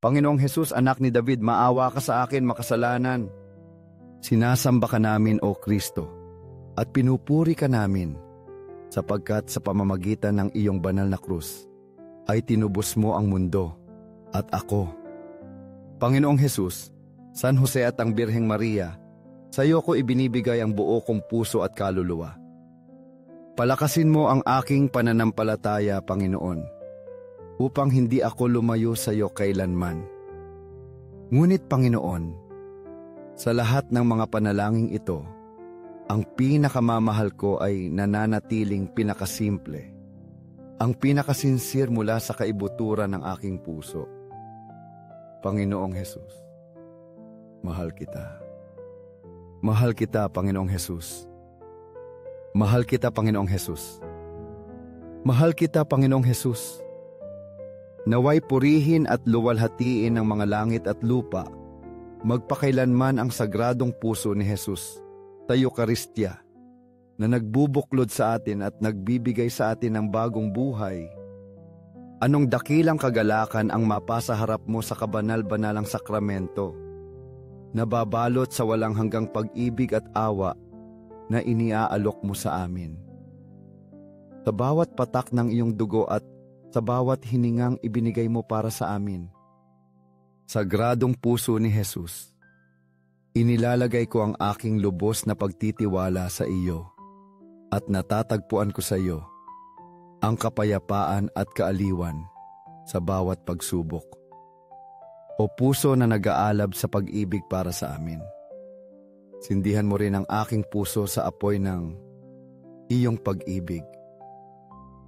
Panginoong Hesus, anak ni David, maawa ka sa akin, makasalanan. Sinasamba ka namin, O Kristo, at pinupuri ka namin, sapagkat sa pamamagitan ng iyong banal na krus, ay tinubos mo ang mundo at ako. Panginoong Hesus, San Jose at ang Birheng Maria, sa iyo ko ibinibigay ang buo kong puso at kaluluwa. Palakasin mo ang aking pananampalataya, Panginoon, upang hindi ako lumayo sa iyo kailanman. Ngunit, Panginoon, sa lahat ng mga panalangin ito, ang pinakamamahal ko ay nananatiling pinakasimple, ang pinakasinsir mula sa kaibuturan ng aking puso. Panginoong Hesus, mahal kita. Mahal kita, Panginoong Hesus. Mahal kita, Panginoong Hesus. Mahal kita, Panginoong Hesus. Naway purihin at luwalhatiin ng mga langit at lupa, magpakailanman ang sagradong puso ni Hesus, sa Eukaristya, na nagbubuklod sa atin at nagbibigay sa atin ng bagong buhay. Anong dakilang kagalakan ang mapasa harap mo sa kabanal-banalang sakramento, nababalot sa walang hanggang pag-ibig at awa na iniaalok mo sa amin. Sa bawat patak ng iyong dugo at sa bawat hiningang ibinigay mo para sa amin, sagradong puso ni Hesus, inilalagay ko ang aking lubos na pagtitiwala sa iyo at natatagpuan ko sa iyo ang kapayapaan at kaaliwan sa bawat pagsubok. O puso na nag-aalab sa pag-ibig para sa amin, sindihan mo rin ang aking puso sa apoy ng iyong pag-ibig.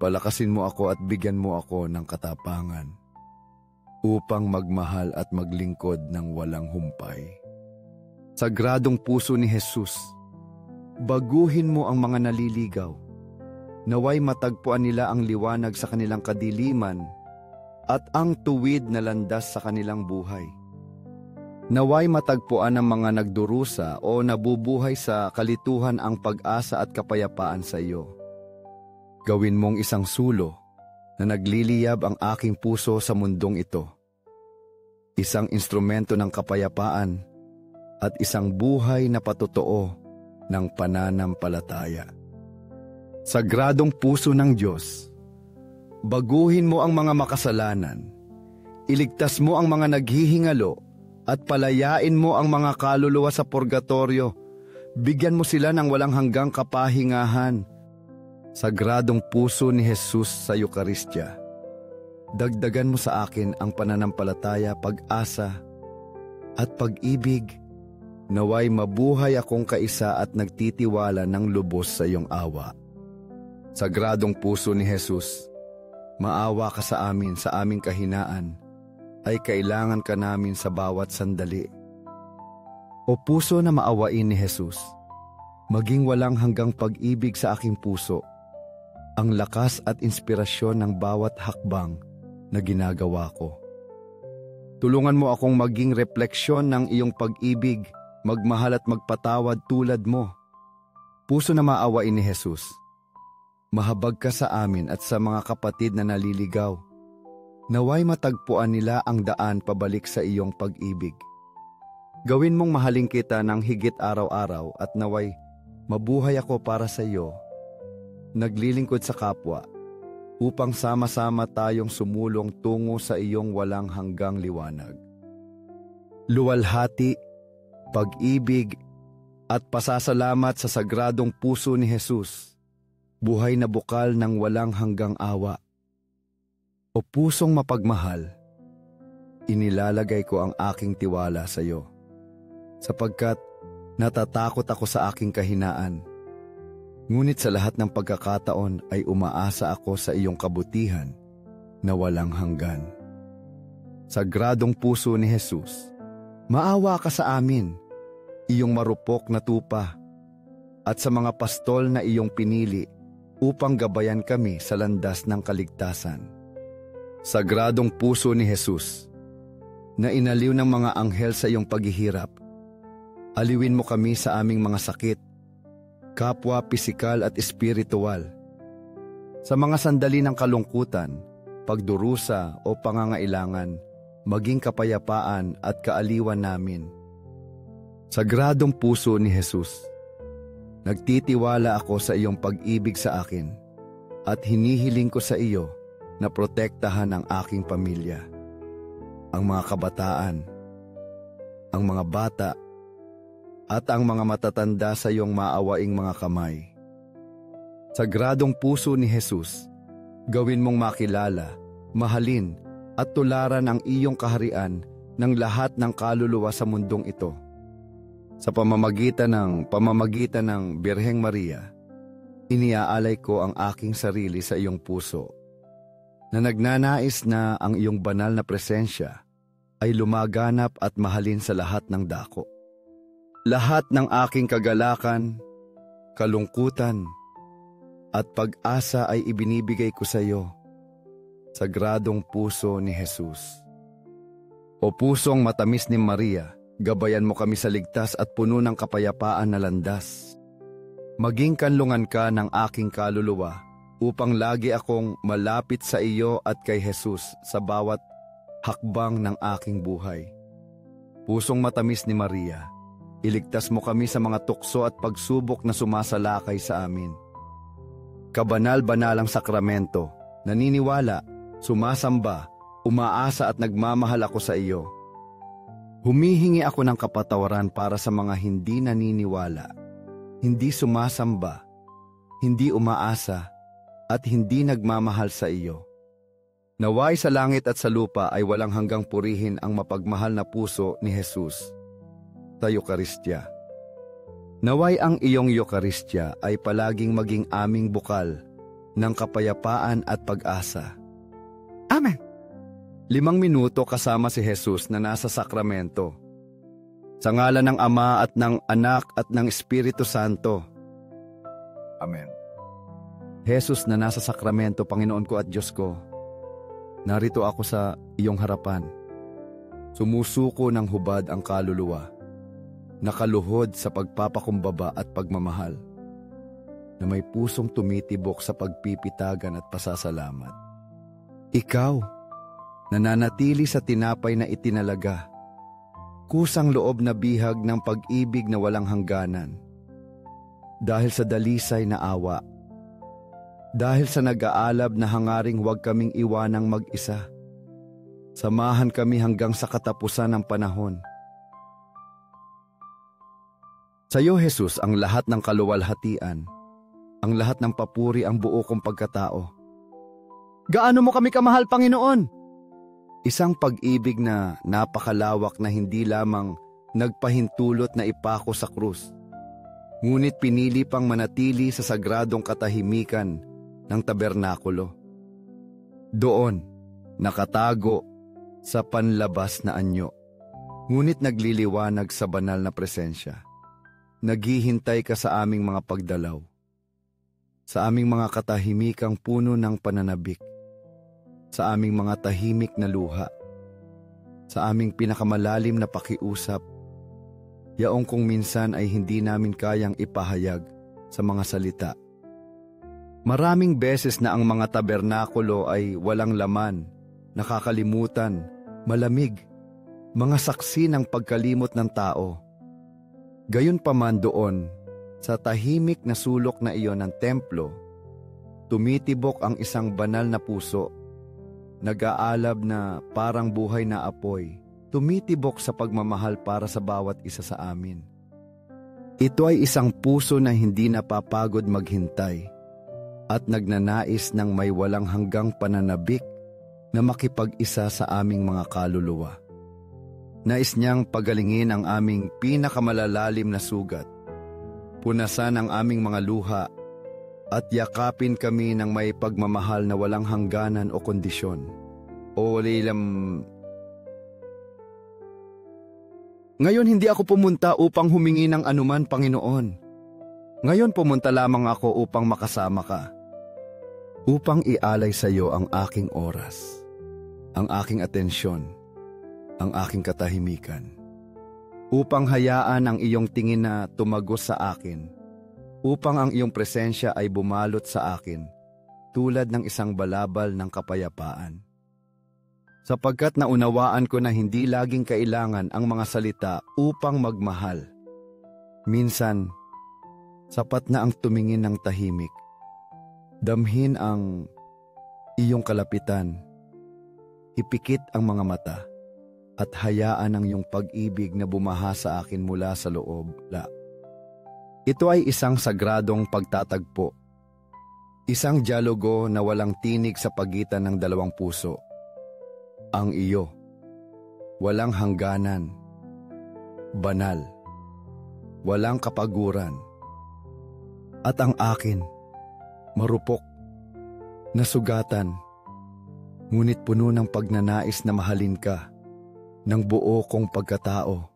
Palakasin mo ako at bigyan mo ako ng katapangan upang magmahal at maglingkod ng walang humpay. Sagradong puso ni Hesus, baguhin mo ang mga naliligaw. Naway matagpuan nila ang liwanag sa kanilang kadiliman at ang tuwid na landas sa kanilang buhay. Naway matagpuan ng mga nagdurusa o nabubuhay sa kalituhan ang pag-asa at kapayapaan sa iyo. Gawin mong isang sulo na nagliliyab ang aking puso sa mundong ito. Isang instrumento ng kapayapaan at isang buhay na patotoo ng pananampalataya. Sagradong puso ng Diyos, baguhin mo ang mga makasalanan, iligtas mo ang mga naghihingalo, at palayain mo ang mga kaluluwa sa purgatorio. Bigyan mo sila ng walang hanggang kapahingahan. Sagradong puso ni Hesus sa Eukaristya, dagdagan mo sa akin ang pananampalataya, pag-asa, at pag-ibig. Naway mabuhay akong kaisa at nagtitiwala ng lubos sa iyong awa. Sagradong puso ni Hesus, maawa ka sa amin sa aming kahinaan, ay kailangan ka namin sa bawat sandali. O puso na maawain ni Hesus, maging walang hanggang pag-ibig sa aking puso, ang lakas at inspirasyon ng bawat hakbang na ginagawa ko. Tulungan mo akong maging refleksyon ng iyong pag-ibig, magmahal at magpatawad tulad mo. Puso na maawain ni Hesus, mahabag ka sa amin at sa mga kapatid na naliligaw. Naway matagpuan nila ang daan pabalik sa iyong pag-ibig. Gawin mong mahaling kita ng higit araw-araw at naway mabuhay ako para sa iyo, naglilingkod sa kapwa, upang sama-sama tayong sumulong tungo sa iyong walang hanggang liwanag. Luwalhati, pag-ibig, at pasasalamat sa sagradong puso ni Hesus, buhay na bukal ng walang hanggang awa. O pusong mapagmahal, inilalagay ko ang aking tiwala sa iyo, sapagkat natatakot ako sa aking kahinaan. Ngunit sa lahat ng pagkakataon ay umaasa ako sa iyong kabutihan na walang hanggan. Sagradong puso ni Hesus, maawa ka sa amin, iyong marupok na tupa, at sa mga pastol na iyong pinili upang gabayan kami sa landas ng kaligtasan. Sagradong puso ni Hesus, na inaliw ng mga anghel sa iyong paghihirap, aliwin mo kami sa aming mga sakit, kapwa pisikal at espiritual. Sa mga sandali ng kalungkutan, pagdurusa o pangangailangan, maging kapayapaan at kaaliwan namin. Sagradong puso ni Jesus, nagtitiwala ako sa iyong pag-ibig sa akin at hinihiling ko sa iyo na protektahan ang aking pamilya, ang mga kabataan, ang mga bata, at ang mga matatanda sa iyong maawaing mga kamay. Sagradong puso ni Jesus, gawin mong makilala, mahalin, at tularan ang iyong kaharian ng lahat ng kaluluwa sa mundong ito. Sa pamamagitan ng Birheng Maria, iniaalay ko ang aking sarili sa iyong puso, na nagnanais na ang iyong banal na presensya ay lumaganap at mahalin sa lahat ng dako. Lahat ng aking kagalakan, kalungkutan, at pag-asa ay ibinibigay ko sa iyo, Sagradong puso ni Jesus. O pusong matamis ni Maria, gabayan mo kami sa ligtas at puno ng kapayapaan na landas. Maging kanlungan ka ng aking kaluluwa upang lagi akong malapit sa iyo at kay Jesus sa bawat hakbang ng aking buhay. Pusong matamis ni Maria, iligtas mo kami sa mga tukso at pagsubok na sumasalakay sa amin. Kabanal-banalang sakramento, naniniwala, sumasamba, umaasa at nagmamahal ako sa iyo. Humihingi ako ng kapatawaran para sa mga hindi naniniwala, hindi sumasamba, hindi umaasa, at hindi nagmamahal sa iyo. Naway sa langit at sa lupa ay walang hanggang purihin ang mapagmahal na puso ni Jesus sa Eukaristya. Naway ang iyong Eukaristya ay palaging maging aming bukal ng kapayapaan at pag-asa. Amen. 5 minuto kasama si Jesus na nasa sakramento. Sa ngalan ng Ama at ng Anak at ng Espiritu Santo. Amen. Jesus na nasa sakramento, Panginoon ko at Diyos ko, narito ako sa iyong harapan. Sumusuko ng hubad ang kaluluwa, nakaluhod sa pagpapakumbaba at pagmamahal, na may pusong tumitibok sa pagpipitagan at pasasalamat. Ikaw, nananatili sa tinapay na itinalaga, kusang loob na bihag ng pag-ibig na walang hangganan. Dahil sa dalisay na awa, dahil sa nag-aalab na hangaring huwag kaming iwanang mag-isa, samahan kami hanggang sa katapusan ng panahon. Sa iyo, Jesus, ang lahat ng kaluwalhatian, ang lahat ng papuri, ang buo kong pagkatao. Gaano mo kami kamahal, Panginoon? Isang pag-ibig na napakalawak na hindi lamang nagpahintulot na ipako sa krus, ngunit pinili pang manatili sa sagradong katahimikan ng tabernakulo. Doon, nakatago sa panlabas na anyo, ngunit nagliliwanag sa banal na presensya. Naghihintay ka sa aming mga pagdalaw, sa aming mga katahimikang puno ng pananabik, sa aming mga tahimik na luha, sa aming pinakamalalim na pakiusap, yaong kung minsan ay hindi namin kayang ipahayag sa mga salita. Maraming beses na ang mga tabernakulo ay walang laman, nakakalimutan, malamig, mga saksi ng pagkalimot ng tao. Gayunpaman doon, sa tahimik na sulok na iyon ng templo, tumitibok ang isang banal na puso, nag-aalab na parang buhay na apoy, tumitibok sa pagmamahal para sa bawat isa sa amin. Ito ay isang puso na hindi napapagod maghintay at nagnanais ng may walang hanggang pananabik na makipag-isa sa aming mga kaluluwa. Nais niyang pagalingin ang aming pinakamalalalim na sugat, punasan ang aming mga luha, at yakapin kami ng may pagmamahal na walang hangganan o kondisyon. Ngayon hindi ako pumunta upang humingi ng anuman, Panginoon. Ngayon pumunta lamang ako upang makasama ka, upang ialay sa iyo ang aking oras, ang aking atensyon, ang aking katahimikan, upang hayaan ang iyong tingin na tumagos sa akin, upang ang iyong presensya ay bumalot sa akin tulad ng isang balabal ng kapayapaan. sapagkat naunawaan ko na hindi laging kailangan ang mga salita upang magmahal. Minsan, sapat na ang tumingin ng tahimik. Damhin ang iyong kalapitan. Ipikit ang mga mata at hayaan ang iyong pag-ibig na bumaha sa akin mula sa loob. Ito ay isang sagradong pagtatagpo. Isang dialogo na walang tinig sa pagitan ng dalawang puso. Ang iyo, walang hangganan, banal, walang kapaguran. At ang akin, marupok, nasugatan, ngunit puno ng pagnanais na mahalin ka ng buo kong pagkatao.